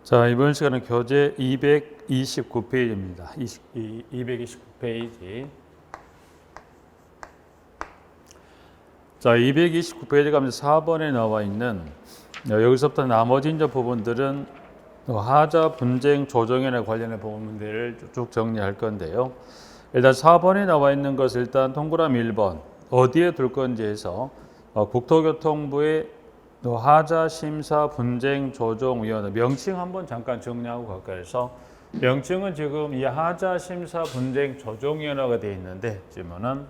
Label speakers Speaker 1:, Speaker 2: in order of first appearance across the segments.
Speaker 1: 자, 이번 시간은 교재 229페이지입니다. 229페이지. 자, 229페이지 가면 4번에 나와 있는 여기서부터 나머지 이제 부분들은 하자 분쟁 조정연에 관련된 부분들을 쭉 정리할 건데요. 일단 4번에 나와 있는 것을 일단 동그라미 1번 어디에 둘 건지 해서 국토교통부의 하자 심사 분쟁 조정위원회 명칭 한번 잠깐 정리하고 갈까 해서 명칭은 지금 이 하자 심사 분쟁 조정위원회가 되어 있는데 질문은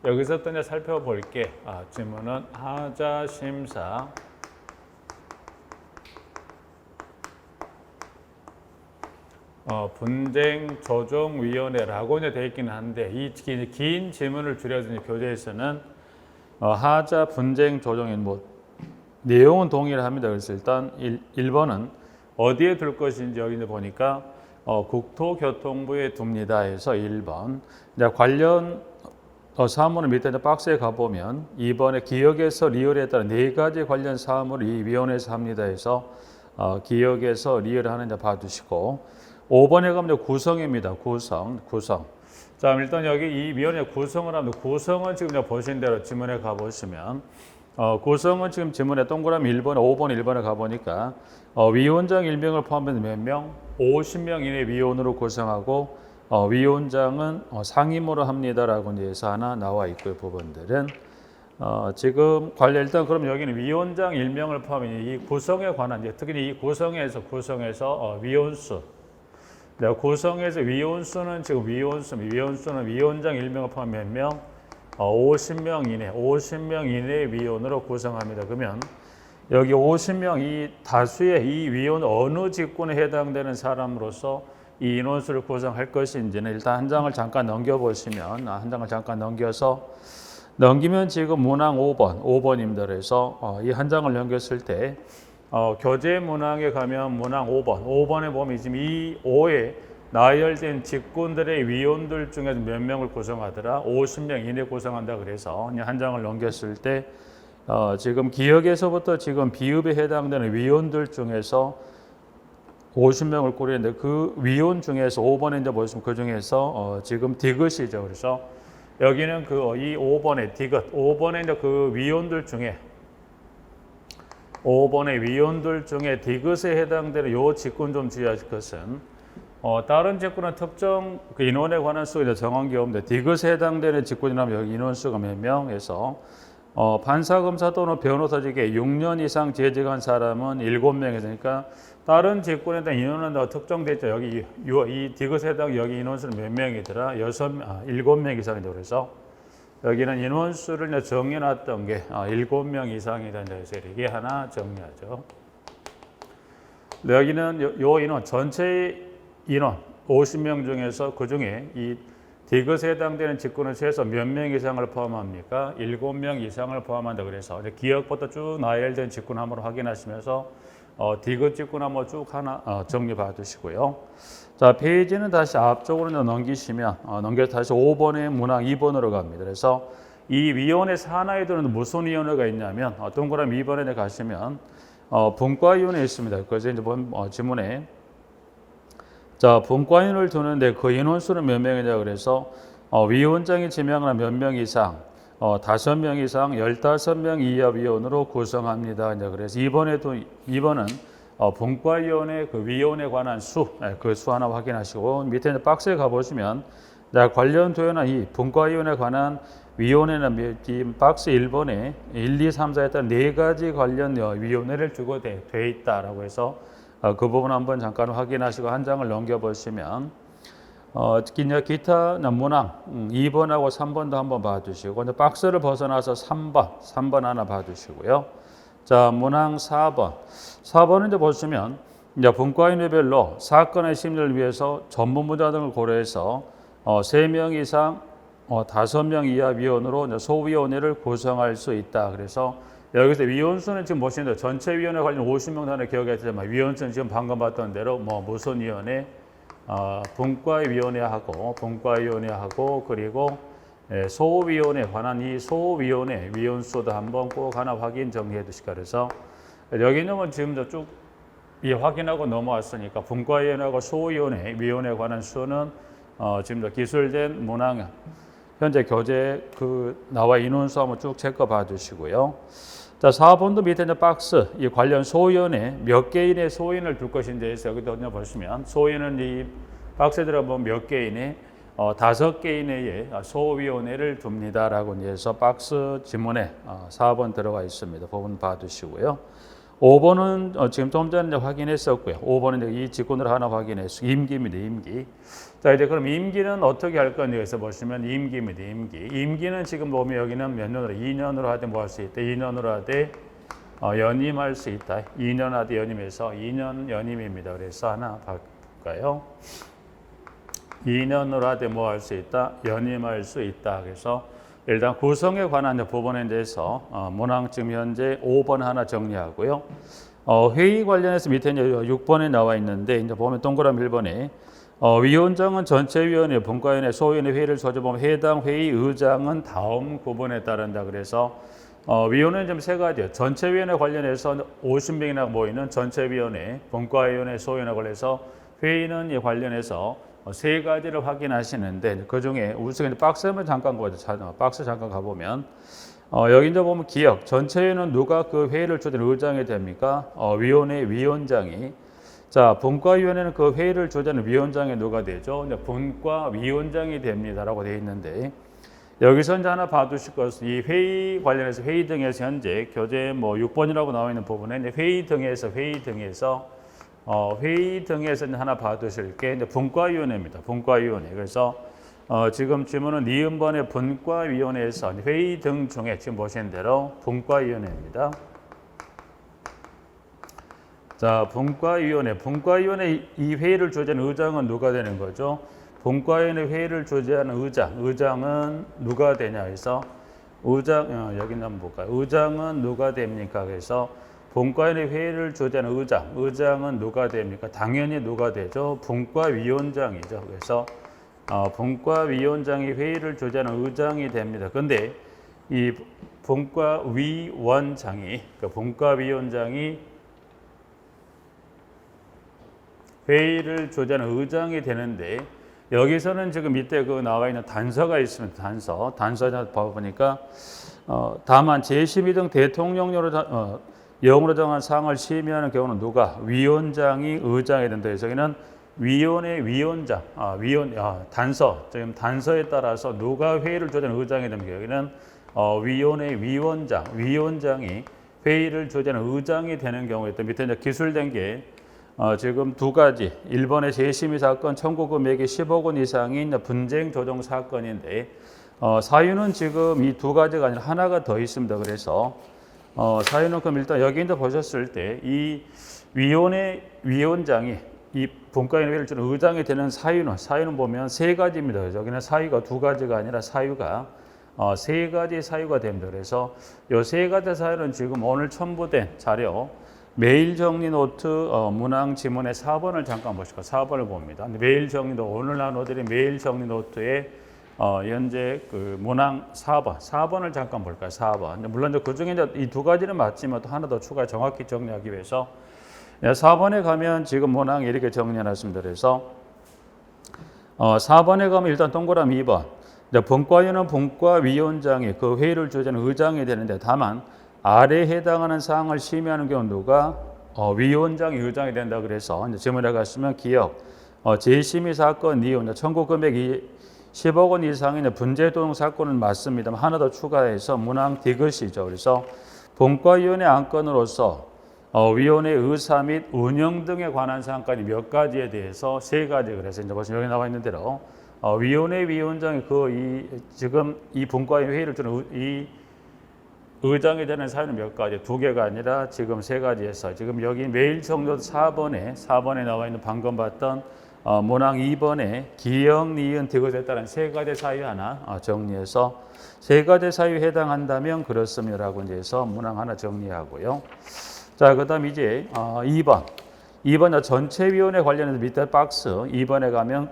Speaker 1: 여기서부터 이제 살펴볼게. 질문은 하자 심사 분쟁 조정위원회라고 이제 되어 있기는 한데 이 긴 질문을 줄여서 교재에서는 하자 분쟁 조정위원회 내용은 동일합니다. 그래서 일단 1번은 어디에 둘 것인지 여기 보니까 국토교통부에 둡니다 해서 1번. 이제 관련 사무는 밑에 박스에 가보면 2번에 기역에서 리얼에 따른 4가지 관련 사무를 이 위원회에서 합니다 해서 기역에서 리얼을 하는지 봐주시고 5번에 가면 구성입니다. 구성. 자, 일단 여기 이 위원회 구성을 하면 구성은 지금 보신 대로 지문에 가보시면 구성은 지금 지문에 동그라미 1번에 5번 1번에 가보니까 위원장 1명을 포함해서 몇 명? 50명 이내 위원으로 구성하고 위원장은 상임으로 합니다라고 해서 하나 나와 있고요. 부분들은 지금 관련 일단 그럼 여기는 위원장 1명을 포함한 이 구성에 관한 특히 이 구성에서 위원수 구성에서 위원수는 지금 위원수는 위원장 1명을 포함한 몇 명? 50명 이내 위원으로 구성합니다. 그러면 여기 50명 이 다수의 이 위원 어느 직군에 해당되는 사람으로서 이 인원수를 구성할 것인지는 일단 한 장을 잠깐 넘겨보시면 한 장을 잠깐 넘기면 지금 문항 5번입니다. 그래서 이 한 장을 넘겼을 때 교재 문항에 가면 문항 5번에 보면 지금 이 5에 나열된 직군들의 위원들 중에서 몇 명을 구성하더라? 50명 이내 구성한다 그래서 한 장을 넘겼을 때 지금 기역에서부터 지금 비읍에 해당되는 위원들 중에서 50명을 꾸리는데 그 위원 중에서 5번에 이제 보시면 그 중에서 지금 디귿이죠. 그래서 여기는 이 5번의 디귿, 5번의 이제 그 위원들 중에 5번의 위원들 중에 디귿에 해당되는 요 직군 좀 주의하실 것은 다른 직군은 특정 그 인원에 관한 수가 정한 게 없는데 디귿에 해당되는 직군이라면 여기 인원수가 몇 명에서 판사검사 또는 변호사직에 6년 이상 재직한 사람은 7명이 되니까 다른 직군에 대한 인원은 특정됐죠. 여기 이 디귿에 해당 여기 인원수는 몇 명이더라? 7명 이상이죠. 그래서 여기는 인원수를 정해놨던 게 7명 이상이다. 그래서 이게 하나 정리하죠. 여기는 요 인원 전체 인원 50명 중에서 그 중에 이 디귿에 해당되는 직군을 최소 몇 명 이상을 포함합니까? 7명 이상을 포함한다. 그래서 기역부터 쭉 나열된 직군 한번 확인하시면서 디귿 직군 한번 쭉 하나 정리 봐두시고요. 자, 페이지는 다시 앞쪽으로 넘기시면 넘겨서 다시 5번의 문항 2번으로 갑니다. 그래서 이 위원회 산하에들은 무슨 위원회가 있냐면 동그라미 2번에 가시면 분과위원회 있습니다. 그래서 이제 지문에 자, 분과인을 두는데 그 인원수는 몇 명이냐 그래서 위원장이 지명하는 몇 명 이상 5명 이상 15명 이하 위원으로 구성합니다. 그래서 이번은 분과위원회 그 위원에 관한 그 수 하나 확인하시고 밑에 박스에 가보시면 관련 도요나 이 분과위원에 관한 위원회는 박스 1번에 1, 2, 3, 4에 따른 4가지 관련 위원회를 두고 돼 있다라고 해서 그 부분 한번 잠깐 확인하시고 한 장을 넘겨보시면 기타 문항 2번하고 3번도 한번 봐주시고 이제 박스를 벗어나서 3번 하나 봐주시고요. 자, 문항 4번은 이제 보시면 이제 분과인별로 사건의 심리를 위해서 전문부자 등을 고려해서 3명 이상 5명 이하 위원으로 소위원회를 구성할 수 있다. 그래서 여기서 위원수는 지금 보시는데 전체 위원회 관련 50명 단위 기억했지만 위원수는 지금 방금 봤던 대로 무슨 위원회? 분과위원회하고 그리고 소위원회 관한 이 소위원회 위원수도 한번 꼭 하나 확인 정리해 두시까. 그래서 여기는 지금 쭉 확인하고 넘어왔으니까 분과위원회하고 소위원회, 위원회에 관한 수는 지금 기술된 문항 현재 교재 나와 인원수 한번 쭉 체크 봐주시고요. 자, 4번도 밑에 있는 박스 이 관련 소위원회 몇 개인의 소위원을 둘 것인지 해서 여기도 보시면 소위원은 이 박스에 들어보면 몇 개인의 5개인의 소위원회를 둡니다라고 해서 박스 지문에 4번 들어가 있습니다. 부분 봐두시고요. 5번은 지금 좀 전에 확인했었고요. 5번은 이 직군으로 하나 확인했어요. 임기입니다. 임기. 자, 이제 그럼 임기는 어떻게 할 건지 여기서 보시면 임기입니다. 임기. 임기는 지금 보면 여기는 몇 년으로 2년으로 하되 뭐 할 수 있다. 2년으로 하되 연임할 수 있다. 2년 하되 연임해서 2년 연임입니다. 그래서 하나 바꿀까요? 2년으로 하되 뭐 할 수 있다? 연임할 수 있다. 그래서 일단 구성에 관한 부분에 대해서 문항 지금 현재 5번 하나 정리하고요. 회의 관련해서 밑에 이제 6번에 나와 있는데 이제 보면 동그라미 1번에 위원장은 전체위원회, 분과위원회, 소위원회 회의를 소집하면 해당 회의 의장은 다음 구분에 따른다. 그래서 위원회는 좀 세 가지요. 전체위원회 관련해서 50명이나 모이는 전체위원회, 분과위원회, 소위원회 관련해서 회의는 이 관련해서 세 가지를 확인하시는데 그 중에 우선 박스만 잠깐 보죠. 박스 잠깐 가보면 여기 이제 보면 기억 전체회는 누가 그 회의를 주재하는 의장이 됩니까? 위원회 위원장이. 자, 분과위원회는 그 회의를 주재하는 위원장이 누가 되죠? 이제 분과위원장이 됩니다라고 되어 있는데 여기서 이제 하나 봐두실 것은 이 회의 관련해서 회의 등에서 현재 교재 뭐 6번이라고 나와 있는 부분에 이제 회의 등에서 하나 봐두실 게 이제 분과위원회입니다. 분과위원회. 그래서 지금 질문은 니은번의 분과위원회에서 회의 등 중에 지금 보신 대로 분과위원회입니다. 자, 분과위원회. 분과위원회 이 회의를 주재하는 의장은 누가 되는 거죠? 분과위원회 회의를 주재하는 의장은 누가 되냐 해서 의장 여기 한번 볼까요? 의장은 누가 됩니까? 그래서 분과위원회 회의를 주재하는 의장은 누가 됩니까? 당연히 누가 되죠? 분과위원장이죠. 그래서 분과위원장이 회의를 주재하는 의장이 됩니다. 그런데 이 분과위원장이 분과위원장이 회의를 주재하는 의장이 되는데 여기서는 지금 밑에 나와 있는 단서가 있습니다. 단서 봐보니까 다만 제12 등 대통령령으로 영으로 정한 사항을 심의하는 경우는 누가? 위원장이 의장이 된다. 그래서 여기는 위원회 위원장, 단서, 지금 단서에 따라서 누가 회의를 주재하는 의장이 됩니다. 여기는 위원회 위원장이 회의를 주재하는 의장이 되는 경우에 또 밑에 이제 기술된 게 지금 두 가지. 1번의 재심의 사건 청구 금액이 10억 원 이상인 분쟁 조정 사건인데 사유는 지금 이 두 가지가 아니라 하나가 더 있습니다. 그래서 사유는 그럼 일단 여기 이제 보셨을 때 이 위원회 위원장이 이 분과위원회 회의를 주는 의장이 되는 사유는 보면 세 가지입니다. 그래서 여기는 사유가 두 가지가 아니라 사유가 세 가지 사유가 됩니다. 그래서 이 세 가지 사유는 지금 오늘 첨부된 자료 메일 정리 노트 문항 지문의 4번을 잠깐 보시고 4번을 봅니다. 메일 정리도 오늘 나눠드린 메일 정리 노트에 현재 그 문항 4번을 잠깐 볼까요? 4번. 물론 그 중에 이 두 가지는 맞지만 또 하나 더 추가 정확히 정리하기 위해서 4번에 가면 지금 문항 이렇게 정리해놨습니다. 그래서 4번에 가면 일단 동그라미 2번. 분과위원은 분과위원장이 그 회의를 주재하는 의장이 되는데 다만 아래에 해당하는 사항을 심의하는 경우 누가? 위원장이 의장이 된다. 그래서 이제 질문에 갔으면 기억. 재심의 사건 이후 청구 금액이 10억 원 이상의 분쟁조정 사건은 맞습니다만 하나 더 추가해서 문항 디귿이죠. 그래서 분과위원회 안건으로서 위원회 의사 및 운영 등에 관한 사항까지 몇 가지에 대해서 세 가지. 그래서 이제 보시면 여기 나와 있는 대로 위원회 위원장이 지금 이 분과위원회 회의를 주는 이 의장이 되는 사유는 몇 가지? 두 개가 아니라 지금 세 가지에서 지금 여기 메일 정도 4번에 나와 있는 방금 봤던 문항 2번에 기억, 니은, 디귿에 따른 세 가지 사유 하나 정리해서 세 가지 사유에 해당한다면 그렇습니다라고 이제 해서 문항 하나 정리하고요. 자, 그다음 이제 2번 전체위원회 관련해서 밑에 박스 2번에 가면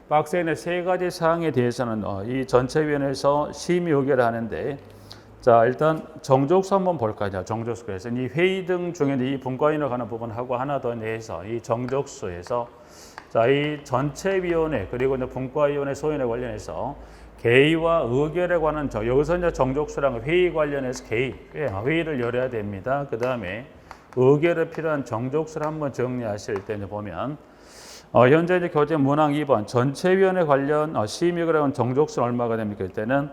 Speaker 1: 박스에 있는 세 가지 사항에 대해서는 이 전체위원회에서 심의 의결을 하는데 자, 일단 정족수 한번 볼까요? 정족수. 그래서 이 회의 등 중에 이 분과인으로 가는 부분하고 하나 더 내서 이 정족수에서 자, 이 전체위원회 그리고 이제 분과위원회 소위원회 관련해서 개의와 의결에 관한 여기서 이제 정족수랑 회의 관련해서 회의를 열어야 됩니다. 그 다음에 의결에 필요한 정족수를 한번 정리하실 때 보면 현재 이제 교재 문항 2번 전체위원회 관련 심의결에 정족수는 얼마가 됩니까? 이때는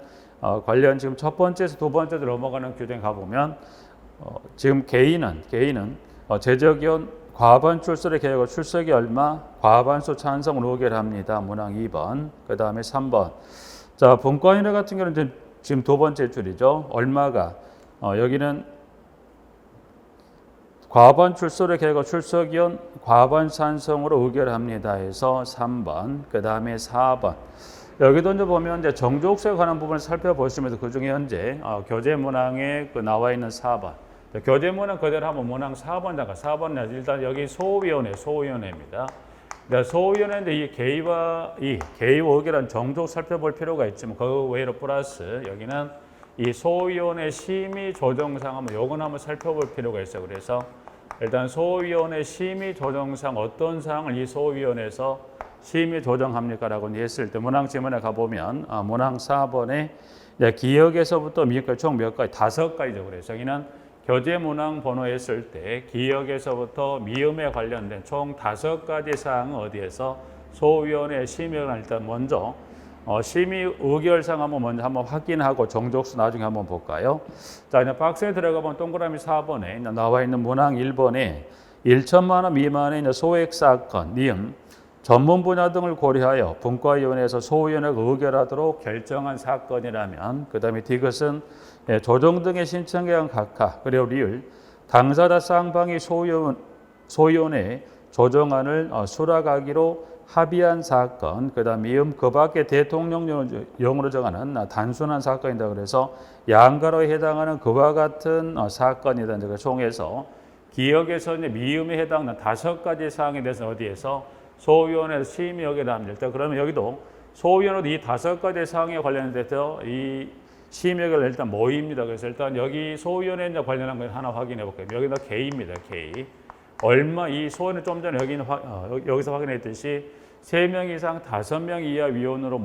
Speaker 1: 관련 지금 첫 번째에서 두 번째로 넘어가는 규정 가보면 지금 개의는 제적위원 과반 출석의 계획과 출석이 얼마 과반수 찬성으로 의결합니다. 문항 2번 그 다음에 3번 자 분과위원회 같은 경우는 지금 두 번째 줄이죠. 얼마가 여기는 과반 출석의 계획과 출석위원 과반 찬성으로 의결합니다. 해서 3번 그 다음에 4번 여기도 이제 보면 이제 정족수에 관한 부분을 살펴보시면서 그 중에 현재 교재 문항에 나와 있는 4번 교재 문항 그대로 한번 문항 4번 잠깐 4번 일단 여기 소위원회입니다. 소위원회인데 이 개의와 의결한 정족 살펴볼 필요가 있지만 그 외로 플러스 여기는 이 소위원회 심의 조정상 요건 한번 살펴볼 필요가 있어요. 그래서 일단 소위원회 심의 조정상 어떤 사항을 이 소위원회에서 심의 조정합니까라고 했을 때 문항 지문에 가보면 문항 4번에 기역에서부터 미역까지 총 몇 가지? 5가지죠. 그래서 여기는 교재 문항 번호 했을 때 기역에서부터 미음에 관련된 총 5가지 사항은 어디에서 소위원회 심의를 일단 먼저 심의 의결상 먼저 한번 확인하고 정족수 나중에 한번 볼까요? 자, 이제 박스에 들어가보면 동그라미 4번에 나와 있는 문항 1번에 1천만 원 미만의 소액 사건, 니은 전문 분야 등을 고려하여 분과위원회에서 소위원회가 의결하도록 결정한 사건이라면 그 다음에 디귿은 조정 등의 신청계약 각하 그리고 리을 당사자 쌍방이 소위원회 조정안을 수락하기로 합의한 사건 그 다음 미음 그 밖에 대통령령으로 정하는 단순한 사건이다. 그래서 양가로에 해당하는 그와 같은 사건이다. 총해서 기역에서 이제 미음에 해당하는 5가지 사항에 대해서 어디에서 소위원회에서 심의하게 합니다. 일단 그러면 여기도 소위원회도 이 5가지 사항에 관련돼서 이 심의가 일단 모입니다. 그래서 일단 여기 소위원회 관련한 걸 하나 확인해 볼게요. 여기다 K입니다. K. 얼마 이 소위원회 좀 전에 여기서 확인했듯이 3명 이상 5명 이하 위원으로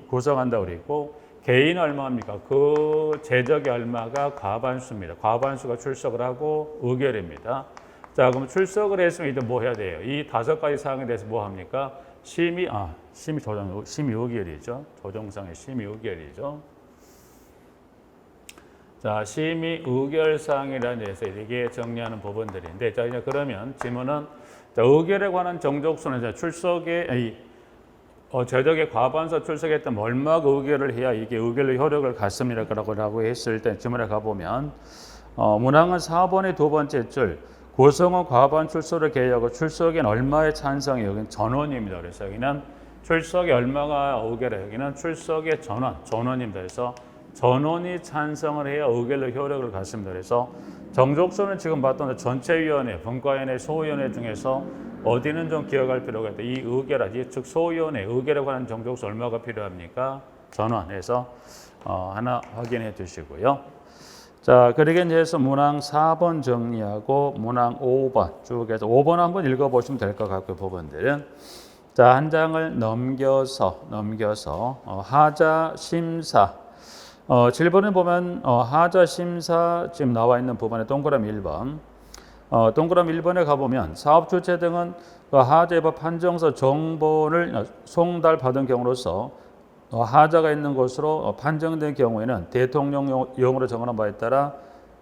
Speaker 1: 구성한다고 그랬고 개인은 얼마입니까? 그 제적이 얼마가 과반수입니다. 과반수가 출석을 하고 의결입니다. 자, 그럼 출석을 했으면 이제 뭐 해야 돼요? 이 5가지 사항에 대해서 뭐 합니까? 심의 의결이죠. 조정상의 심의 의결이죠. 자, 심의 의결 사항이라는 데서 이게 정리하는 부분들인데, 자, 이제 그러면 질문은 자, 의결에 관한 정족수는 출석의 제적의 과반수 출석했다면 얼마가 의결을 해야 이게 의결의 효력을 갖습니다라고 했을 때 질문에 가보면 문항은 4번의 두 번째 줄 구성원 과반 출석을 계획하고 출석엔 얼마의 찬성이 여기는 전원입니다. 그래서 여기는 출석에 얼마가 의결해 여기는 출석의 전원입니다. 그래서 전원이 찬성을 해야 의결의 효력을 갖습니다. 그래서 정족수는 지금 봤던 전체위원회, 분과위원회, 소위원회 중에서 어디는 좀 기억할 필요가 있다. 이 의결, 즉 소위원회 의결에 관한 정족수 얼마가 필요합니까? 전원에서 하나 확인해 두시고요. 자, 그러게 해서 문항 4번 정리하고 문항 5번 쭉 해서 5번 한번 읽어보시면 될 것 같고요. 부분들은 자, 한 장을 넘겨서 하자 심사 7번에 보면 하자 심사 지금 나와 있는 부분에 동그라미 1번 동그라미 1번에 가보면 사업 주체 등은 하자의 판정서 정보를 송달받은 경우로서 하자가 있는 곳으로 판정된 경우에는 대통령령으로 정하는 바에 따라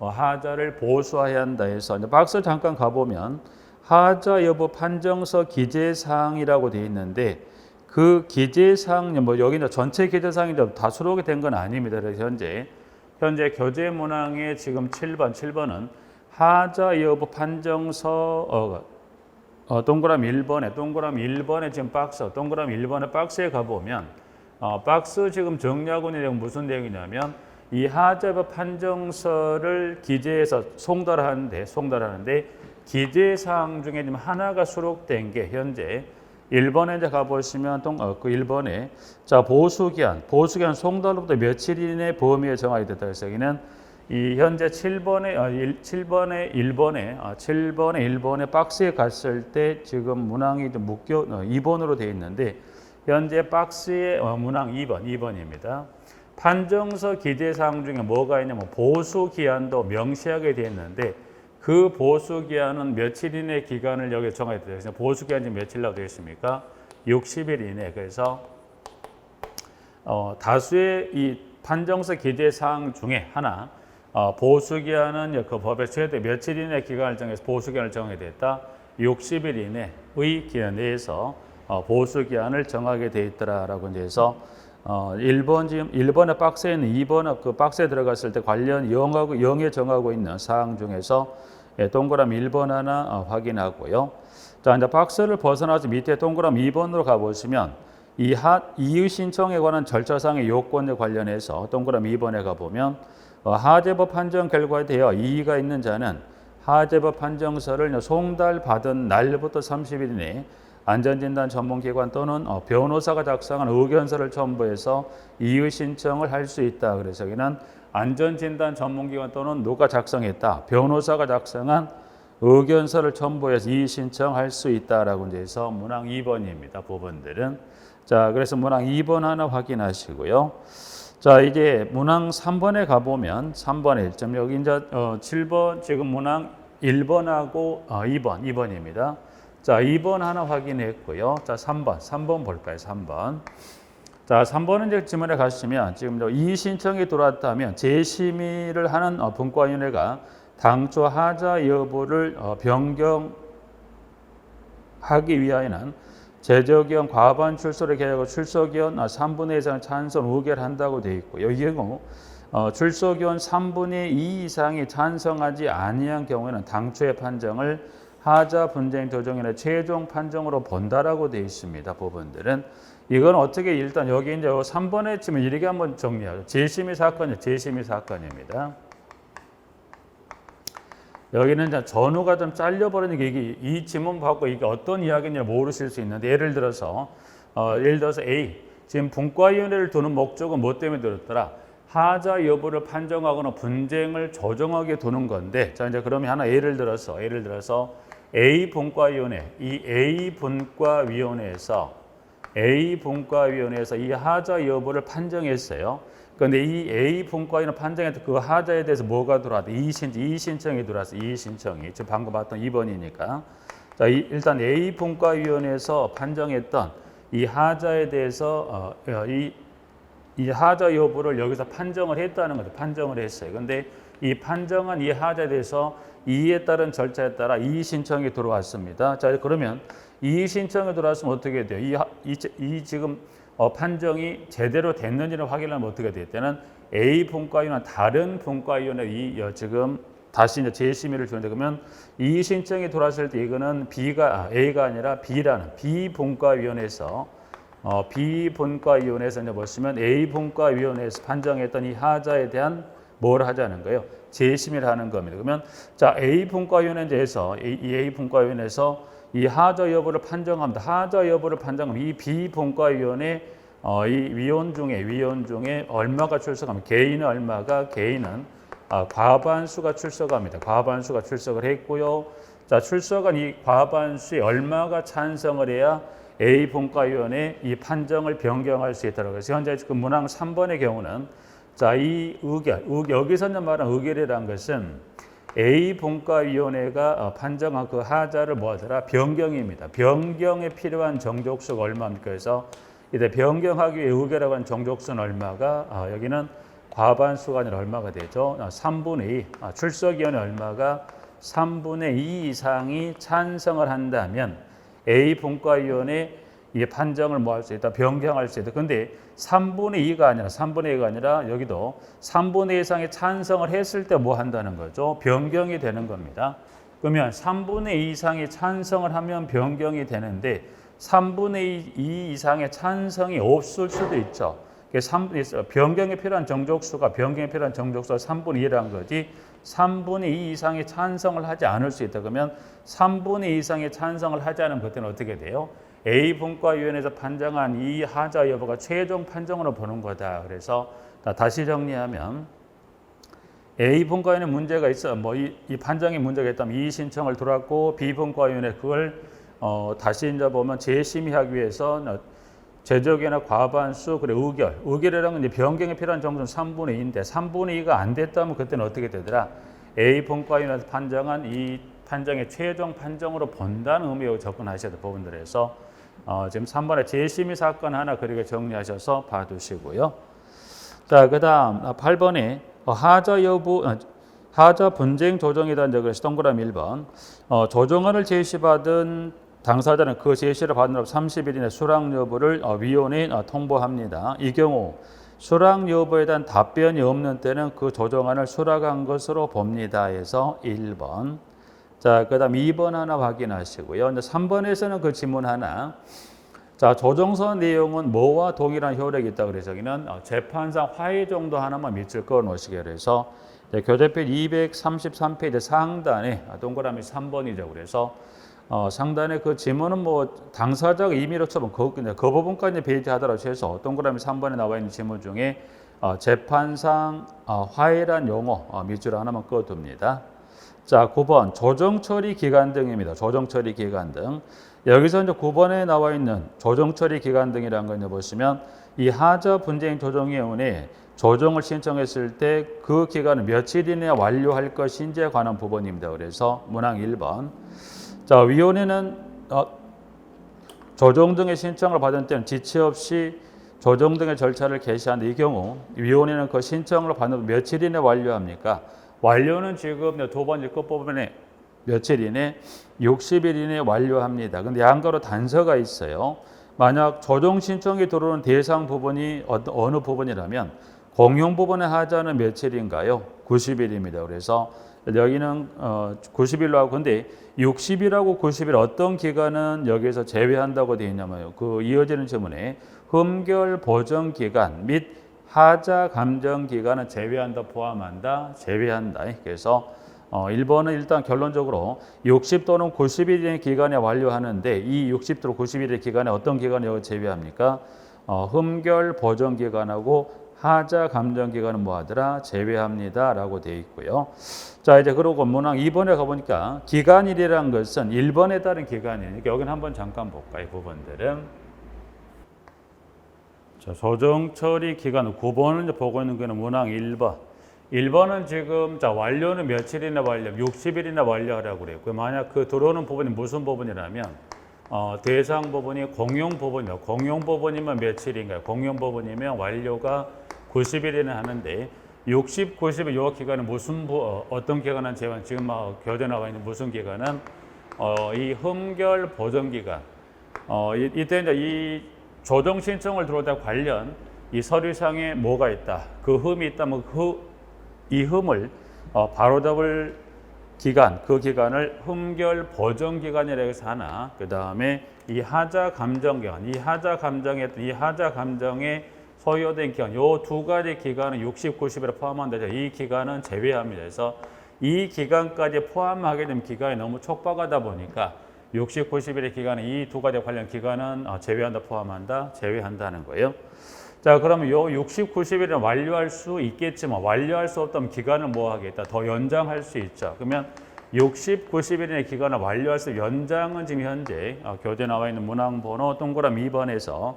Speaker 1: 하자를 보수해야 한다 해서 이제 박스 잠깐 가보면 하자 여부 판정서 기재사항이라고 되어 있는데 그 기재사항 여기 전체 기재사항이 다 수록이 된 건 아닙니다. 그래서 현재 교재 문항의 지금 7번은 하자 여부 판정서 동그라미 1번에 지금 박스 동그라미 1번의 박스에 가보면 박스 지금 정리하고 있는 내용은 무슨 내용이냐면 이 하자 여부 판정서를 기재해서 송달하는데 기재사항 중에 지금 하나가 수록된 게 현재 1번에 이제 가보시면 그 1번에 자 보수기한 송달로부터 며칠 이내 범위에 정하게 됐다. 그래서 여기는 이 현재 7번의 1번에 박스에 갔을 때 지금 문항이 좀 묶여 2번으로 되어 있는데 현재 박스의 문항 2번입니다. 판정서 기재사항 중에 뭐가 있냐면 보수기한도 명시하게 되어 있는데 그 보수기한은 며칠 이내 기간을 여기 정하게 되어 있습니다. 보수기한이 며칠이라고 되어 있습니까? 60일 이내. 그래서 다수의 이 판정서 기재사항 중에 하나 보수기한은 그 법의 최대 며칠 이내 기간을 정해서 보수기한을 정하게 됐다. 60일 이내의 기간 내에서 보수기한을 정하게 돼 있더라라고 이제 해서 1번의 박스에 있는 2번 그 박스에 들어갔을 때 관련 영에 정하고 있는 사항 중에서 동그라미 1번 하나 확인하고요. 자, 이제 박스를 벗어나서 밑에 동그라미 2번으로 가보시면 이의 신청에 관한 절차상의 요건에 관련해서 동그라미 2번에 가보면 하재법 판정 결과에 대하여 이의가 있는 자는 하재법 판정서를 송달받은 날부터 30일 이내 안전진단 전문기관 또는 변호사가 작성한 의견서를 첨부해서 이의 신청을 할 수 있다. 그래서 여기는 안전진단 전문기관 또는 누가 작성했다. 변호사가 작성한 의견서를 첨부해서 이의 신청할 수 있다라고 이제 해서 문항 2번입니다. 부분들은. 자, 그래서 문항 2번 하나 확인하시고요. 자, 이제 문항 3번에 가보면 3번에 1점 여기 이제 7번 지금 문항 1번하고 2번입니다. 자, 2번 하나 확인했고요. 자, 3번 볼까요? 3번. 자, 3번은 이제 지문에 가시면 지금 이의 신청이 들어왔다면 재심의를 하는 분과위원회가 당초 하자 여부를 변경하기 위하여는 제적위원 과반 출소를 계획하고 출소기원 3분의 2 이상 찬성 의결을 한다고 되어 있고요. 이 경우 출소기원 3분의 2 이상이 찬성하지 아니한 경우에는 당초의 판정을 하자 분쟁 조정위원회 최종 판정으로 본다라고 되어 있습니다. 부분들은 이건 어떻게 일단 여기 이제 3번에 지금 이렇게 한번 정리하죠. 재심의 사건입니다. 여기는 이제 전후가 좀 잘려버리는 게 이 지문 받고 이게 어떤 이야기인지 모르실 수 있는데 예를 들어서 A 지금 분과위원회를 두는 목적은 뭐 때문에 들었더라? 하자 여부를 판정하거나 분쟁을 조정하게 두는 건데 자 이제 그러면 하나 예를 들어서 A 분과위원회 이 A 분과위원회에서 이 하자 여부를 판정했어요. 그런데 이 A 분과위원회 판정했던 그 하자에 대해서 뭐가 들어왔다? 이의 신청이 들어왔어. 이의 신청이 지금 방금 봤던 2번이니까. 자, 일단 A 분과위원회에서 판정했던 이 하자에 대해서 이 하자 여부를 여기서 판정을 했다는 거죠. 판정을 했어요. 그런데 이 판정한 이 하자에 대해서 이에 따른 절차에 따라 이의 신청이 들어왔습니다. 자, 그러면 이의 신청이 들어왔으면 어떻게 돼요? 이 지금 판정이 제대로 됐는지를 확인하면 어떻게 돼요? 때는 A 분과위원회 다른 분과위원회 지금 다시 이제 재심의를 주는데 그러면 이의 신청이 들어왔을 때 이거는 A가 아니라 B라는 B 분과위원회에서 B 분과위원회에서 이제 보시면 A 분과위원회에서 판정했던 이 하자에 대한 뭘 하자는 거예요? 재심의를 하는 겁니다. 그러면 자 A 분과위원회에서 이 A 분과위원회에서 이 하자 여부를 판정합니다. 하자 여부를 판정하면 이 B 분과위원회 이 위원 중에 얼마가 출석합니다. 개인은 과반수가 출석합니다. 과반수가 출석을 했고요. 자 출석한 이 과반수의 얼마가 찬성을 해야 A 분과위원회 이 판정을 변경할 수 있다고 해서 현재 그 문항 3번의 경우는 자, 이 여기서 말하는 의결이라는 것은 A 분과위원회가 판정한 그 하자를 뭐하더라? 변경입니다. 변경에 필요한 정족수가 얼마입니까? 그래서 이제 변경하기 위해 의결하고 하는 정족수는 얼마가? 여기는 과반수가 아니라 얼마가 되죠? 3분의 2. 출석위원회 얼마가? 3분의 2 이상이 찬성을 한다면 A 분과위원회 이 판정을 뭐 할 수 있다? 변경할 수 있다. 그런데 3분의 2가 아니라 여기도 3분의 2 이상의 찬성을 했을 때 뭐 한다는 거죠? 변경이 되는 겁니다. 그러면 3분의 2 이상이 찬성을 하면 변경이 되는데 3분의 2 이상의 찬성이 없을 수도 있죠. 변경에 필요한 정족수가 3분의 2라는 거지 3분의 2 이상의 찬성을 하지 않을 수 있다. 그러면 3분의 2 이상의 찬성을 하지 않은 것들은 어떻게 돼요? A분과위원회에서 판정한 이 하자 여부가 최종 판정으로 보는 거다. 그래서 다시 정리하면 A분과위원회 문제가 있어 이 판정이 문제가 있다면 이 신청을 들어왔고 B분과위원회 그걸 다시 이제 보면 재심의하기 위해서 제적이나 과반수 그리고 의결이라는 건 변경이 필요한 정수는 3분의 2인데 3분의 2가 안 됐다면 그때는 어떻게 되더라? A분과위원회에서 판정한 이 판정의 최종 판정으로 본다는 의미로 접근하셔야 될 부분들에서 지금 3번에 재심의 사건 하나 그리고 정리하셔서 봐두시고요. 자, 그 다음 8번에 하자 여부, 하자 분쟁 조정이라는 적을 동그라미 1번. 조정안을 제시받은 당사자는 그 제시를 받은 후 30일 이내 수락 여부를 위원회에 통보합니다. 이 경우 수락 여부에 대한 답변이 없는 때는 그 조정안을 수락한 것으로 봅니다. 해서 1번. 자, 그 다음 2번 하나 확인하시고요. 이제 3번에서는 그 지문 하나. 자, 조정서 내용은 뭐와 동일한 효력이 있다 그래서 여기는 재판상 화해 정도 하나만 밑줄 그어 놓으시게 그래서 교재필 233페이지 상단에 동그라미 3번이죠. 그래서 상단에 그 지문은 뭐 당사자가 임의로 처분 그 부분까지 배제하더라도 해서 동그라미 3번에 나와 있는 지문 중에 재판상 화해란 용어 밑줄 하나만 그어둡니다. 자, 9번 조정처리 기간 등입니다. 조정처리 기간 등. 여기서 이제 9번에 나와 있는 조정처리 기간 등이라는 걸 보시면 이 하자 분쟁 조정위원회에 조정을 신청했을 때 그 기간은 며칠 이내에 완료할 것인지에 관한 부분입니다. 그래서 문항 1번. 자, 위원회는 조정 등의 신청을 받은 때는 지체 없이 조정 등의 절차를 개시하는데 이 경우 위원회는 그 신청을 받은 며칠 이내 완료합니까? 완료는 지금 두 번째 끝부분에 며칠 이내 60일 이내에 완료합니다. 근데 양가로 단서가 있어요. 만약 조정 신청이 들어오는 대상 부분이 어느 부분이라면 공용 부분의 하자는 며칠인가요? 90일입니다. 그래서 여기는 90일로 하고 근데 60일하고 90일 어떤 기간은 여기에서 제외한다고 되어 있냐면요. 그 이어지는 질문에 흠결 보정 기간 및 하자 감정 기간은 제외한다, 포함한다, 제외한다. 그래서 1번은 일단 결론적으로 60 또는 90일의 기간에 완료하는데 이 60 또는 90일의 기간에 어떤 기간을 제외합니까? 흠결 보정 기간하고 하자 감정 기간은 뭐하더라? 제외합니다. 라고 되어 있고요. 자, 이제 그러고 문항 2번에 가보니까 기간일이라는 것은 1번에 따른 기간이니까 여기는 한번 잠깐 볼까요? 이 부분들은. 자, 조정 처리 기간 9번을 이제 보고 있는 거는 문항 1번. 1번은 지금 자 완료는 며칠이나 완료, 60일이나 완료하라고 그래요. 만약 그 들어오는 부분이 무슨 부분이라면 대상 부분이 공용 부분이요. 공용 부분이면 며칠인가요? 공용 부분이면 완료가 90일이나 하는데 60, 90일 요 기간은 무슨 어떤 기간은 제가 지금 교재 나와 있는 무슨 기간은 이 흠결 보정 기간. 이때 이제 이 조정 신청을 들어올 때 관련 이 서류상에 뭐가 있다. 그 흠이 있다면 이 흠을 바로잡을 기간, 그 기간을 흠결 보정 기간이라고 해서 하나. 그 다음에 이 하자 감정 기간, 이 하자 감정에 소요된 기간, 요 두 가지 기간은 60, 90일에 포함한다. 이 기간은 제외합니다. 그래서 이 기간까지 포함하게 되면 기간이 너무 촉박하다 보니까 60, 90일의 기간에 이 두 가지 관련 기간은 제외한다, 포함한다, 제외한다는 거예요. 자, 그러면 요 60, 90일은 완료할 수 있겠지만 완료할 수 없다면 기간을 뭐 하겠다? 더 연장할 수 있죠. 그러면 60, 90일의 기간을 완료할 수 연장은 지금 현재 교재 나와 있는 문항 번호 동그라미 2번에서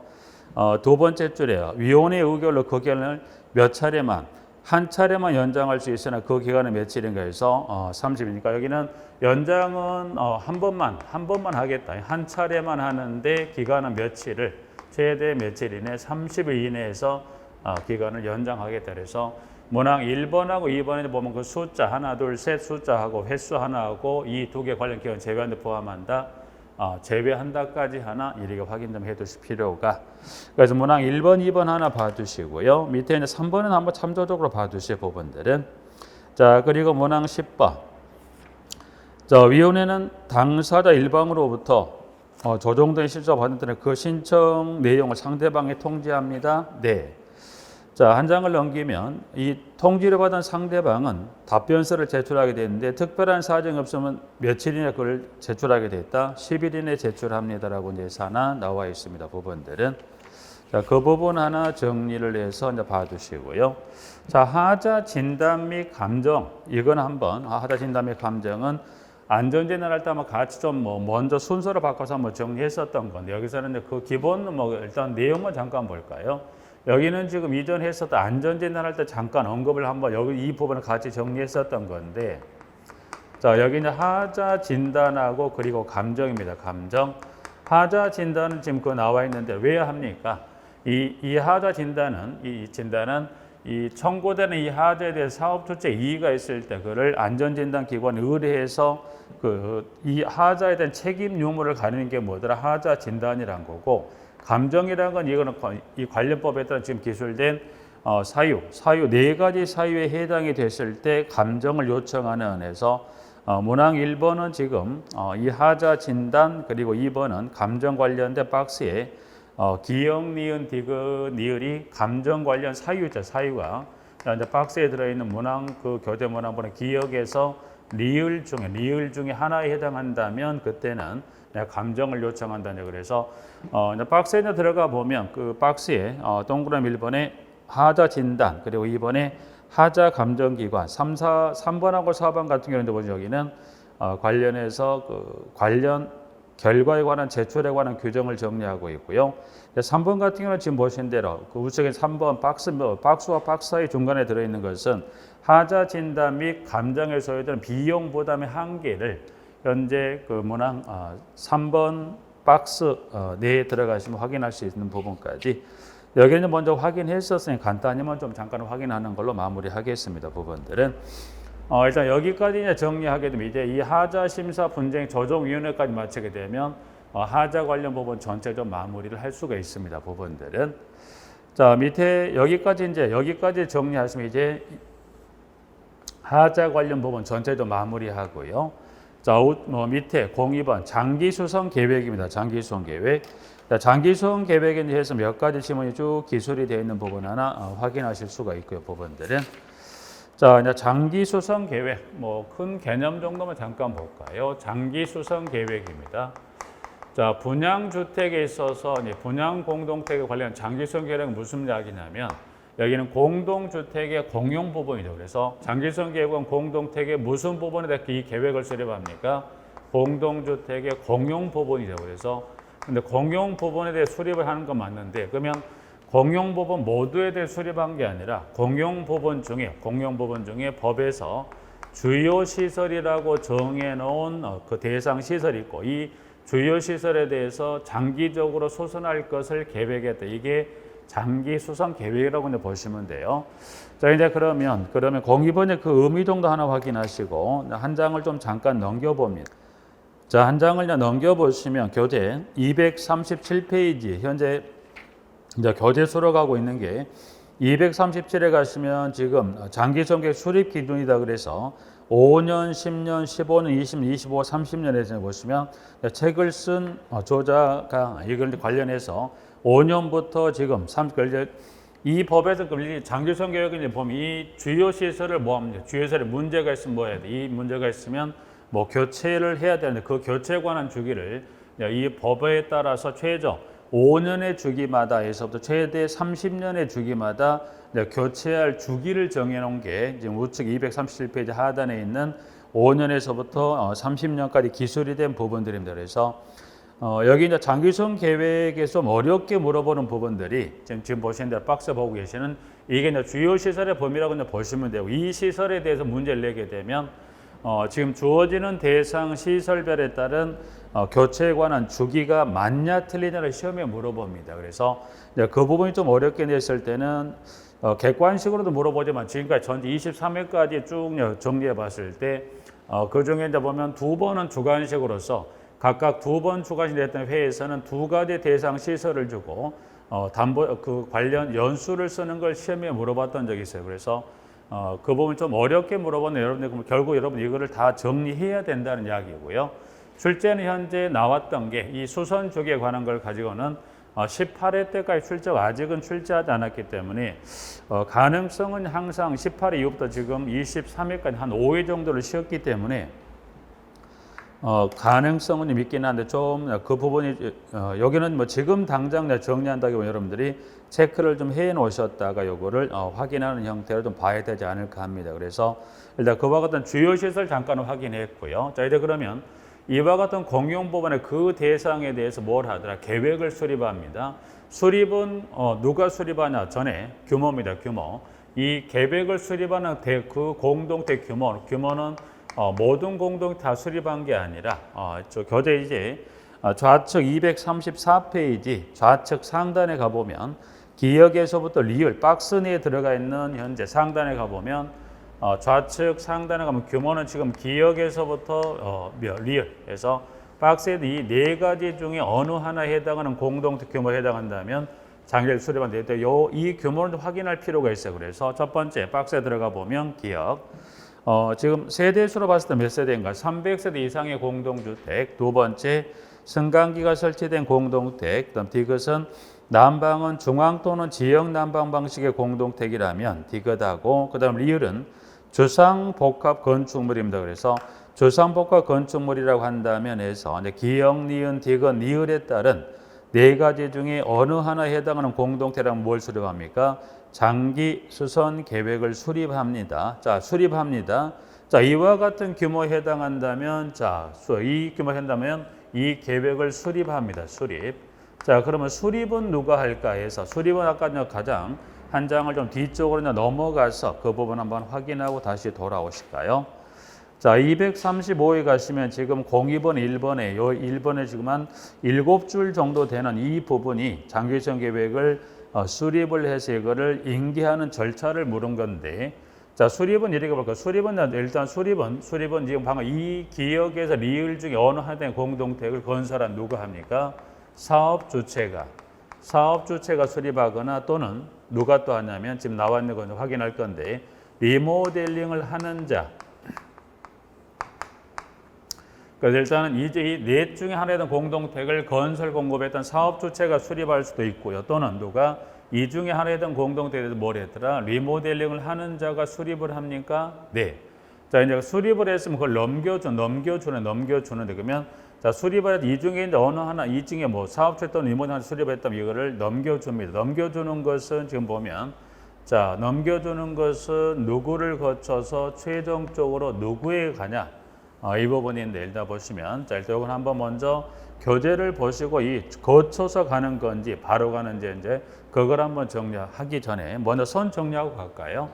Speaker 1: 두 번째 줄에요. 위원회 의결로 그 기간을 몇 차례만 한 차례만 연장할 수 있으나 그 기간은 며칠인가 해서 30일이니까 여기는 연장은 한 번만 하겠다. 한 차례만 하는데 기간은 며칠을 최대 며칠 이내 30일 이내에서 기간을 연장하겠다. 그래서 문항 1번하고 2번에 보면 그 숫자 하나, 둘, 셋 숫자하고 횟수 하나하고 이 두 개 관련 기간 제외한다, 포함한다, 제외한다까지 하나 이렇게 확인 좀 해두실 필요가. 그래서 문항 1번, 2번 하나 봐두시고요. 밑에 있는 3번은 한번 참조적으로 봐두실 부분들은. 자, 그리고 문항 10번. 자, 위원회는 당사자 일방으로부터 조정된 신청 받은 때는 그 신청 내용을 상대방에 통지합니다. 네. 자, 한 장을 넘기면 이 통지를 받은 상대방은 답변서를 제출하게 되는데 특별한 사정이 없으면 며칠 이내 그걸 제출하게 됐다. 10일 이내 제출합니다라고 이제 하나 나와 있습니다. 부분들은. 자, 그 부분 하나 정리를 해서 이제 봐주시고요. 자, 하자 진단 및 감정. 이건 한번 하자 진단 및 감정은 안전진단 할 때 아마 같이 좀 먼저 순서를 바꿔서 한번 정리했었던 건데 여기서는 이제 그 기본 일단 내용만 잠깐 볼까요? 여기는 지금 이전 했었던 안전진단 할 때 잠깐 언급을 한번 여기 이 부분을 같이 정리했었던 건데 자, 여기 이제 하자 진단하고 그리고 감정입니다. 감정. 하자 진단은 지금 그 나와 있는데 왜 합니까? 이 하자 진단은 이 청구되는 이 하자에 대해 사업 조치에 이의가 있을 때 그를 안전진단 기관에 의뢰해서 이 하자에 대한 책임 유무를 가리는 게 뭐더라? 하자 진단이란 거고 감정이라는 건 이거는 이 관련법에 따라 지금 기술된 사유 네 가지 사유에 해당이 됐을 때 감정을 요청하는 해서 문항 1번은 지금 이 하자 진단 그리고 2번은 감정 관련된 박스에 기역, 니은, 디귿, 니을이 감정 관련 사유죠. 사유가 이제 박스에 들어있는 문항 그 교재 문항번호 기역에서 니을 중에 하나에 해당한다면 그때는 내가 감정을 요청한다는 그래서 이제 박스에 들어가 보면 그 박스에 동그라미 1번에 하자 진단 그리고 2번에 하자 감정기관 3번하고 4번 같은 경우는 보면 여기는 관련해서 그 관련 결과에 관한 제출에 관한 규정을 정리하고 있고요. 3번 같은 경우는 지금 보신 대로 그 우측에 3번 박스와 박스 사이 중간에 들어있는 것은 하자 진단 및 감정에 소요되는 비용 부담의 한계를 현재 그 문항 3번 박스 내에 들어가시면 확인할 수 있는 부분까지 여기는 먼저 확인했었으니 간단히만 좀 잠깐 확인하는 걸로 마무리하겠습니다. 부분들은 일단 여기까지 이제 정리하게 되면 이제 이 하자 심사 분쟁 조정위원회까지 마치게 되면 하자 관련 부분 전체 좀 마무리를 할 수가 있습니다. 부분들은 자 밑에 여기까지 정리하시면 이제 하자 관련 부분 전체 좀 마무리하고요. 자 밑에 02번 장기 수성 계획입니다. 장기 수성 계획. 장기 수성 계획에 대해서 몇 가지 지문이 쭉 기술이 되어 있는 부분 하나 확인하실 수가 있고요. 부분들은 자 이제 장기 수성 계획 큰 개념 정도만 잠깐 볼까요? 장기 수성 계획입니다. 자 분양 주택에 있어서 분양 공동택에 관련 장기 수성 계획은 무슨 이야기냐면 여기는 공동주택의 공용 부분이죠. 그래서 장기 수성 계획은 공동택의 무슨 부분에 대해 이 계획을 수립합니까? 공동주택의 공용 부분이죠. 그래서 근데 공용 부분에 대해 수립을 하는 건 맞는데 그러면 공용 부분 모두에 대해 수립한 게 아니라 공용 부분 중에 법에서 주요 시설이라고 정해놓은 그 대상 시설이 있고 이 주요 시설에 대해서 장기적으로 수선할 것을 계획했다. 이게 장기 수선 계획이라고 이제 보시면 돼요. 자 이제 그러면 02번의 그 의미 정도 하나 확인하시고 한 장을 좀 잠깐 넘겨봅니다. 자 한 장을 넘겨보시면 교재 237페이지 현재 이제 교재 수로 가고 있는 게 237에 가시면 지금 장기 수성계획 수립 기준이다 그래서 5년, 10년, 15년, 20년, 25, 30년에 보시면 책을 쓴 저자가 이걸 관련해서 5년부터 지금 이 법에서 장기 수성계획은 보면 이 주요 시설을 뭐합니까? 주요 시설에 문제가 있으면 뭐 해야 돼? 이 문제가 있으면 뭐 교체를 해야 되는데 그 교체에 관한 주기를 이 법에 따라서 최저 5년의 주기마다 해서부터 최대 30년의 주기마다 교체할 주기를 정해놓은 게 지금 우측 237페이지 하단에 있는 5년에서부터 30년까지 기술이 된 부분들입니다. 그래서 여기 이제 장기수성 계획에 좀 어렵게 물어보는 부분들이 지금 보시는 대로 박스 보고 계시는 이게 이제 주요 시설의 범위라고 이제 보시면 되고 이 시설에 대해서 문제를 내게 되면 지금 주어지는 대상 시설별에 따른 교체에 관한 주기가 맞냐 틀리냐를 시험에 물어봅니다. 그래서 이제 그 부분이 좀 어렵게 냈을 때는 객관식으로도 물어보지만 지금까지 전체 23회까지 쭉 정리해 봤을 때 그 중에 이제 보면 두 번은 주관식으로서 각각 두 번 주관식 냈던 회에서는 두 가지 대상 시설을 주고 그 관련 연수를 쓰는 걸 시험에 물어봤던 적이 있어요. 그래서 그 부분 좀 어렵게 물어보는 여러분들 결국 여러분 이거를 다 정리해야 된다는 이야기고요. 실제는 현재 나왔던 게 이 수선 주기에 관한 걸 가지고는 18회 때까지 아직은 출제하지 않았기 때문에 가능성은 항상 18회 이후부터 지금 23회까지 한 5회 정도를 쉬었기 때문에 가능성은 있긴 한데 좀 그 부분이 여기는 뭐 지금 당장 정리한다기보다 여러분들이 체크를 좀 해 놓으셨다가 요거를 확인하는 형태로 좀 봐야 되지 않을까 합니다. 그래서 일단 그와 같은 주요 시설 잠깐 확인했고요. 자, 이제 그러면 이와 같은 공용 법안의 그 대상에 대해서 뭘 하더라? 계획을 수립합니다. 수립은 누가 수립하냐? 전에 규모입니다. 규모. 이 계획을 수립하는 그 공동체 규모는 모든 공동체 다 수립한 게 아니라 저 교재 이제 좌측 234페이지 좌측 상단에 가보면 기역에서부터 리을 박스 내에 들어가 있는 현재 상단에 가보면 좌측 상단에 가면 규모는 지금 기역에서부터 리을에서 박스에 이 네 가지 중에 어느 하나에 해당하는 공동체 규모에 해당한다면 장기를 수립한 데 이 규모를 확인할 필요가 있어요. 그래서 첫 번째 박스에 들어가 보면 기역 지금 세대수로 봤을 때 몇 세대인가? 300세대 이상의 공동주택. 두 번째, 승강기가 설치된 공동주택. 그다음 디귿은 난방은 중앙 또는 지역 난방 방식의 공동택이라면 디귿하고 그다음 리을은 주상복합 건축물입니다. 그래서 주상복합 건축물이라고 한다면 해서 이제 기역, 니은, 디귿, 니을에 따른 네 가지 중에 어느 하나에 해당하는 공동택이라면 뭘 수립합니까? 장기 수선 계획을 수립합니다. 자, 수립합니다. 자, 이와 같은 규모에 해당한다면, 자, 이 규모에 해당하면 이 계획을 수립합니다. 수립. 자, 그러면 수립은 누가 할까 해서 수립은 아까 가장 한 장을 좀 뒤쪽으로 넘어가서 그 부분 한번 확인하고 다시 돌아오실까요? 자, 235에 가시면 지금 02번, 1번에, 요 1번에 지금 한 7줄 정도 되는 이 부분이 장기수선 계획을 수립을 해서 이거를 인계하는 절차를 물은 건데, 자, 수립은 이렇게 볼까요? 일단 수립은 지금 방금 이 기역에서 리을 중에 어느 하나의 공동택을 건설한 누가 합니까? 사업 주체가 수립하거나 또는 누가 또 하냐면 지금 나와 있는 건 확인할 건데 리모델링을 하는 자. 그래서 일단은 이제 이 넷 중에 하나의 공동택을 건설 공급했던 사업 주체가 수립할 수도 있고요. 또는 누가 이 중에 하나의 공동택에 대해서 뭘 했더라? 리모델링을 하는 자가 수립을 합니까? 네. 자, 이제 수립을 했으면 그걸 넘겨주는데 그러면 자, 수립을 해서 이 중에 이제 어느 하나, 이 중에 뭐 사업체 또는 리모델링 수립했다면 이거를 넘겨줍니다. 넘겨주는 것은 지금 보면 자, 넘겨주는 것은 누구를 거쳐서 최종적으로 누구에게 가냐? 이 부분인데 일단 보시면 자, 일단 이건 한번 먼저 교재를 보시고 이 거쳐서 가는 건지 바로 가는지 이제 그걸 한번 정리하기 전에 먼저 선 정리하고 갈까요?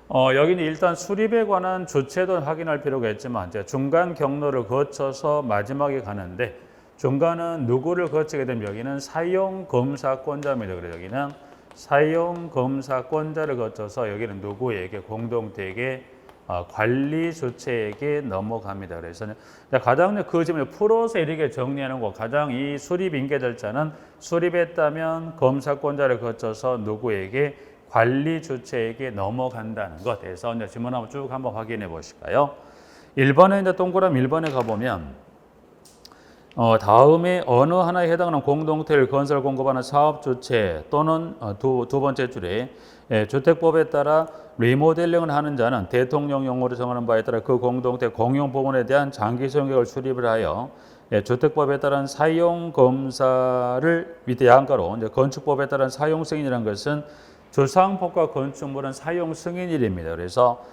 Speaker 1: 여기는 일단 수립에 관한 주체도 확인할 필요가 있지만 이제 중간 경로를 거쳐서 마지막에 가는데 중간은 누구를 거치게 되면 여기는 사용 검사권자입니다. 그래서 여기는 사용 검사권자를 거쳐서 여기는 누구에게 공동체에게 관리 주체에게 넘어갑니다. 그래서 가장 그 점을 풀어서 이렇게 정리하는 거 가장 이 수립 인계 절차는 수립했다면 검사권자를 거쳐서 누구에게 관리 주체에게 넘어간다는 것. 그래서 이제 질문 한번 쭉 한번 확인해 보실까요? 1번에 이제 동그라미 1번에 가보면 다음에 어느 하나에 해당하는 공동체를 건설 공급하는 사업 주체 또는 두 번째 줄에 주택법에 따라 리모델링을 하는 자는 대통령 용어로 정하는 바에 따라 그 공동체 공용 부분에 대한 장기수선 계획을 수립을 하여 주택법에 따른 사용 검사를 밑에 양가로 이제 건축법에 따른 사용 승인이라는 것은 주상복합 건축물은 사용 승인일입니다. 그래서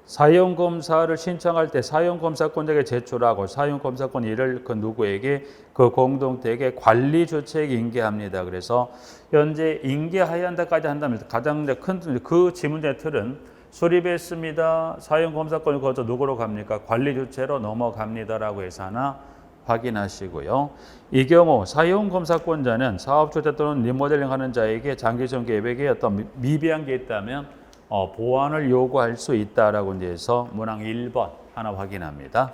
Speaker 1: 사용 검사를 신청할 때 사용 검사권자에게 제출하고 사용 검사권 일을 그 누구에게 그 공동체에게 관리 주체에게 인계합니다. 그래서 현재 인계해야 한다까지 한다면 가장 큰 그 지문의 틀은 수립했습니다. 사용 검사권을 거쳐 누구로 갑니까? 관리 주체로 넘어갑니다라고 해서 하나 확인하시고요. 이 경우 사용 검사권자는 사업 주체 또는 리모델링 하는 자에게 장기수선 계획에 어떤 미비한 게 있다면 보완을 요구할 수 있다라고 이제 해서 문항 1번 하나 확인합니다.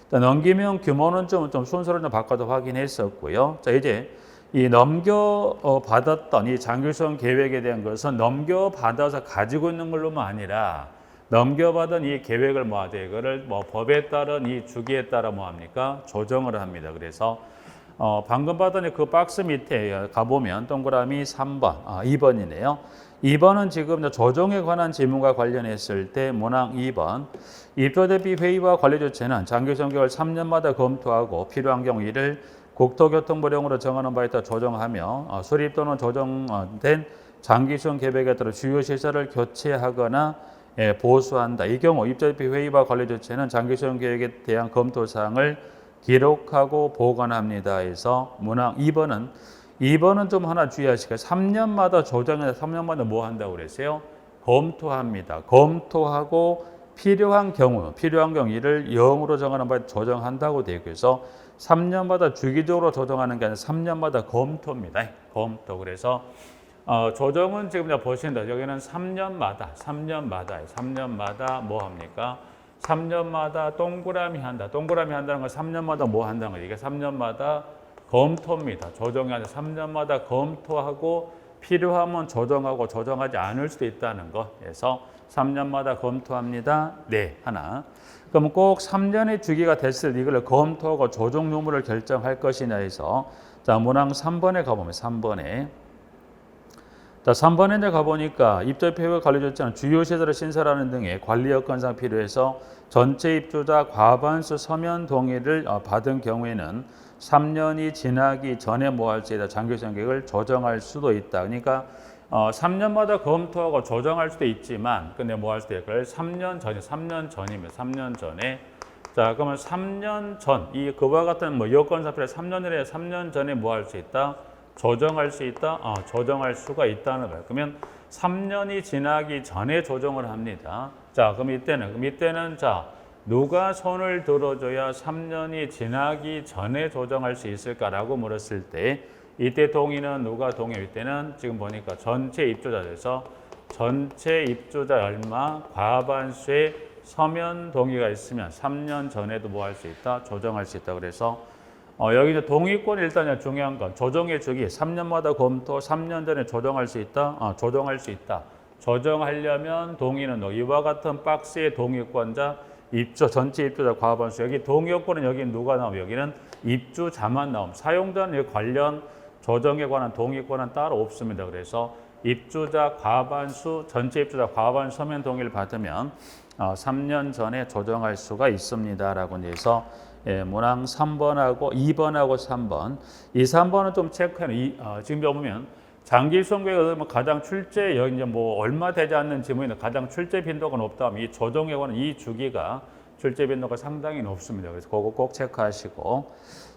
Speaker 1: 자, 넘기면 규모는 좀 순서를 좀 바꿔서 확인했었고요. 자, 이제 이 넘겨받았던 이 장기수선 계획에 대한 것은 넘겨받아서 가지고 있는 걸로만 아니라 넘겨받은 이 계획을 이거를 법에 따른 이 주기에 따라 조정을 합니다. 그래서 방금 받은 그 박스 밑에 가보면 동그라미 3번, 2번이네요. 2번은 지금 조정에 관한 질문과 관련했을 때 문항 2번 입조 대비 회의와 관리 조치는 장기성 계획을 3년마다 검토하고 필요한 경우 이를 국토교통부령으로 정하는 바에 따라 조정하며 수립 또는 조정된 장기성 계획에 따라 주요 시설을 교체하거나 보수한다. 이 경우 입조 대비 회의와 관리 조치는 장기성 계획에 대한 검토 사항을 기록하고 보관합니다. 해서 문항 2번은 좀 하나 주의하시고 3년마다 조정해서 3년마다 뭐 한다고 그랬어요? 검토합니다. 검토하고 필요한 경우 이를 0으로 정하는 바에 조정한다고 되어 있어서 3년마다 주기적으로 조정하는 게 아니라 3년마다 검토입니다. 검토. 그래서 조정은 지금 보신다. 여기는 3년마다 뭐 합니까? 3년마다 동그라미 한다. 동그라미 한다는 건 3년마다 뭐 한다는 거예요. 이게 3년마다 검토입니다. 조정이 아니라 3년마다 검토하고 필요하면 조정하고 조정하지 않을 수도 있다는 거. 그래서 3년마다 검토합니다. 네, 하나. 그럼 꼭 3년의 주기가 됐을 때 이걸 검토하고 조정 유무를 결정할 것이냐 해서 자, 문항 3번에 가보면 3번에 자, 3번에 이제 가보니까 입주 계획 관리 조치는 주요 시설을 신설하는 등의 관리 여건상 필요해서 전체 입주자 과반수 서면 동의를 받은 경우에는 3년이 지나기 전에 뭐 할 수 있다. 장기성 계획을 조정할 수도 있다. 그러니까 3년마다 검토하고 조정할 수도 있지만 근데 뭐 할 수도 있다. 그걸 3년 전이면 3년 전에 자, 그러면 3년 전 이 그와 같은 뭐 여건상 필요해 3년 전에 뭐 할 수 있다. 조정할 수 있다? 조정할 수가 있다는 거예요. 그러면 3년이 지나기 전에 조정을 합니다. 자, 그럼 이때는 자, 누가 손을 들어줘야 3년이 지나기 전에 조정할 수 있을까라고 물었을 때 이때 동의는 누가 동의? 이때는 지금 보니까 전체 입주자 돼서 전체 입주자 얼마 과반수의 서면 동의가 있으면 3년 전에도 뭐 할 수 있다? 조정할 수 있다. 그래서 여기 이제 동의권 일단 중요한 건 조정의 주기 3년마다 검토 3년 전에 조정할 수 있다. 조정할 수 있다. 조정하려면 동의는 이와 같은 박스의 동의권자 전체 입주자 과반수 여기 동의권은 여기 누가 나오면 여기는 입주자만 나오면 사용자는 관련 조정에 관한 동의권은 따로 없습니다. 그래서 입주자 과반수 전체 입주자 과반수 서면 동의를 받으면 3년 전에 조정할 수가 있습니다라고 해서 문항 3번하고 2번하고 3번. 이 3번은 좀 체크해요. 지금 보면 장기성 계획은 가장 출제 여기 이제 뭐 얼마 되지 않는 지문인데 가장 출제 빈도가 높다면 이 조정에 관한 이 주기가 출제 빈도가 상당히 높습니다. 그래서 그거 꼭 체크하시고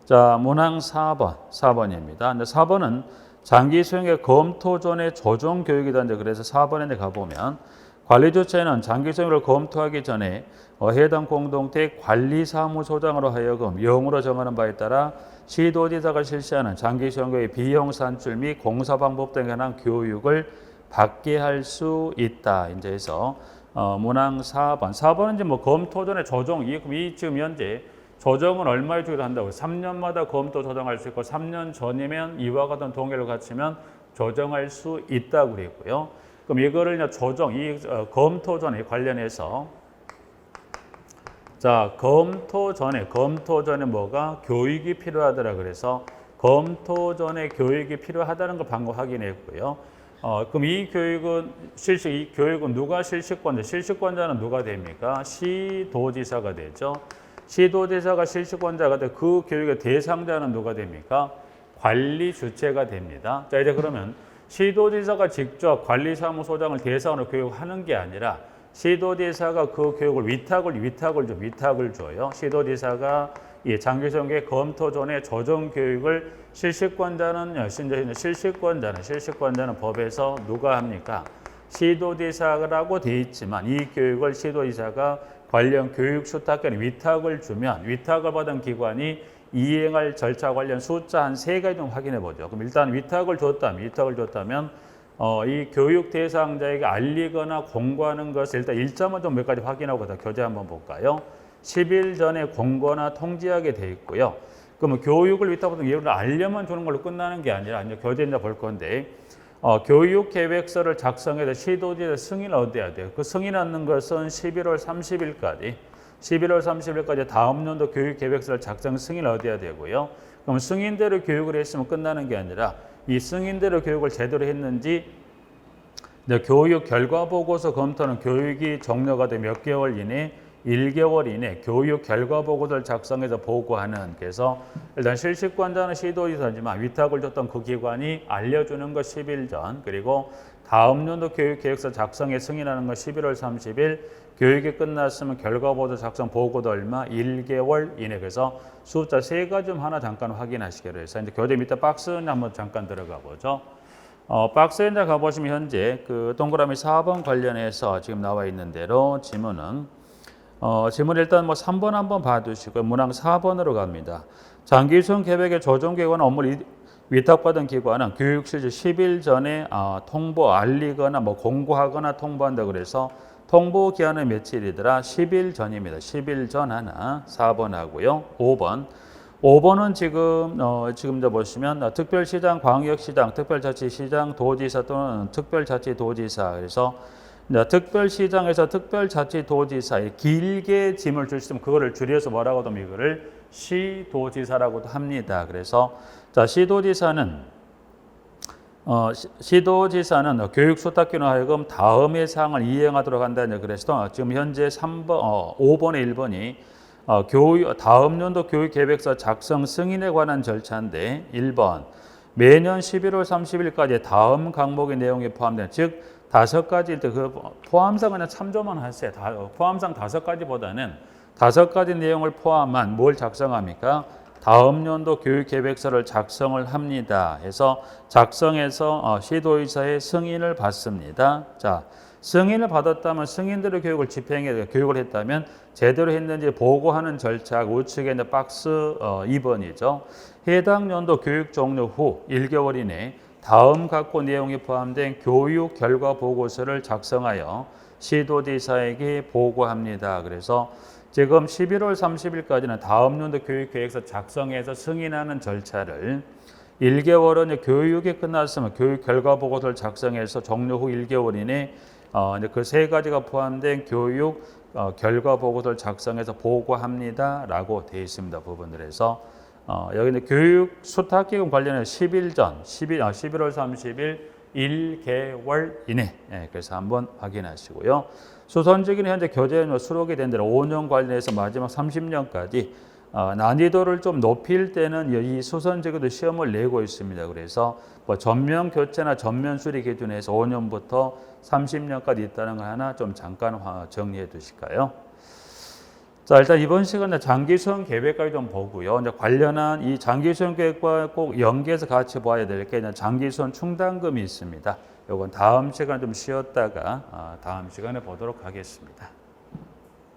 Speaker 1: 자 문항 4번입니다. 근데 4번은 장기수행의 검토 전에 조정 교육이다. 그래서 4번에 가보면 관리 조치에는 장기수행을 검토하기 전에 해당 공동체 관리사무소장으로 하여금 0으로 정하는 바에 따라 시도지사가 실시하는 장기수행의 비용 산출 및 공사 방법 등에 관한 교육을 받게 할 수 있다. 이제 해서 문항 4번은 이제 뭐 검토 전에 조정 이 지금 현재 조정은 얼마에 주기로 한다고 3년마다 검토 조정할 수 있고 3년 전이면 이와 같은 동의를 갖추면 조정할 수 있다고 그랬고요. 그럼 이거를 이제 조정 검토 전에 관련해서 자 검토 전에 뭐가 교육이 필요하더라. 그래서 검토 전에 교육이 필요하다는 걸 방금 확인했고요. 그럼 이 교육은 누가 실시권자? 실시권자는 누가 됩니까? 시도지사가 되죠. 시도지사가 실시권자가 돼 그 교육의 대상자는 누가 됩니까? 관리 주체가 됩니다. 자 이제 그러면 시도지사가 직접 관리사무소장을 대상으로 교육하는 게 아니라 시도지사가 그 교육을 위탁을 줘요. 시도지사가 이 장기성계 검토 전에 조정 교육을 실시권자는 법에서 누가 합니까? 시도지사라고 돼 있지만 이 교육을 시도지사가 관련 교육 수탁권에 위탁을 주면 위탁을 받은 기관이 이행할 절차 관련 숫자 한 3가지 좀 확인해 보죠. 그럼 일단 위탁을 줬다면 이 교육 대상자에게 알리거나 공고하는 것을 일단 일자만 좀 몇 가지 확인하고 다 교재 한번 볼까요? 10일 전에 공고나 통지하게 돼 있고요. 그러면 교육을 위탁받은 예를 알려만 주는 걸로 끝나는 게 아니라 이제 교재 이제 볼 건데 교육 계획서를 작성해서 시도지사 승인을 얻어야 돼요. 그 승인하는 것은 11월 30일까지 다음 연도 교육 계획서를 작성 승인을 얻어야 되고요. 그럼 승인대로 교육을 했으면 끝나는 게 아니라 이 승인대로 교육을 제대로 했는지 교육 결과 보고서 검토는 교육이 종료가 돼 몇 개월 이내 1개월 이내 교육 결과 보고서를 작성해서 보고하는. 그래서 일단 실식관자는 시도지사지만 위탁을 줬던 그 기관이 알려주는 거 10일 전, 그리고 다음 연도 교육계획서 작성에 승인하는 거 11월 30일, 교육이 끝났으면 결과 보고서 작성 보고도 얼마 1개월 이내. 그래서 숫자 3가지 좀 하나 잠깐 확인하시기로 해서 이제 교재 밑에 박스는 한번 잠깐 들어가 보죠. 박스에 이제 가보시면 현재 그 동그라미 4번 관련해서 지금 나와 있는 대로 지문은 지문 일단 뭐 3번 한번 봐두시고 문항 4번으로 갑니다. 장기수험 계획의 조정기관 업무를 위탁받은 기관은 교육 실시 10일 전에 통보 알리거나 뭐 공고하거나 통보한다 그래서 통보 기한은 며칠이더라? 10일 전입니다. 10일 전 하나 4번 하고요. 5번은 지금 보시면 특별시장, 광역시장, 특별자치시장, 도지사 또는 특별자치도지사. 그래서 특별시장에서 특별자치도지사에 길게 짐을 줄 수 있으면 그거를 줄여서 뭐라고도 하면 이거를 시도지사라고도 합니다. 그래서 시도지사는 교육 수탁기로 하여금 다음의 사항을 이행하도록 한다는. 그래서 지금 현재 5번의 1번이 다음 연도 교육계획서 작성 승인에 관한 절차인데 1번 매년 11월 30일까지 다음 항목의 내용이 포함된, 즉 5가지 그 포함상 그냥 참조만 하세요. 포함상 5가지보다는 5가지 내용을 포함한 뭘 작성합니까? 다음 연도 교육계획서를 작성을 합니다. 해서 작성해서 시도의사의 승인을 받습니다. 자, 승인을 받았다면 승인대로 교육을 했다면 제대로 했는지 보고하는 절차 우측에 있는 박스 2번이죠. 해당 연도 교육 종료 후 1개월 이내 다음 각고 내용이 포함된 교육 결과 보고서를 작성하여 시도지사에게 보고합니다. 그래서 지금 11월 30일까지는 다음 연도 교육계획서 작성해서 승인하는 절차를 1개월은 교육이 끝났으면 교육 결과 보고서를 작성해서 종료 후 1개월 이내 그 3가지가 포함된 교육 결과 보고서를 작성해서 보고합니다. 라고 되어 있습니다. 부분들에서 여기는 교육 수탁기금 관련해서 10일 전, 11월 30일 1개월 이내. 그래서 한번 확인하시고요. 수선지기는 현재 교재에 수록이 된 대로 5년 관련해서 마지막 30년까지 난이도를 좀 높일 때는 이 수선지기도 시험을 내고 있습니다. 그래서 뭐 전면 교체나 전면 수리 기준에서 5년부터 30년까지 있다는 거 하나 좀 잠깐 정리해 두실까요? 자, 일단 이번 시간에 장기수험 계획까지 좀 보고요. 이제 관련한 이 장기수험 계획과 꼭 연계해서 같이 봐야 될 게 장기수험 충당금이 있습니다. 이건 다음 시간에 좀 쉬었다가 다음 시간에 보도록 하겠습니다.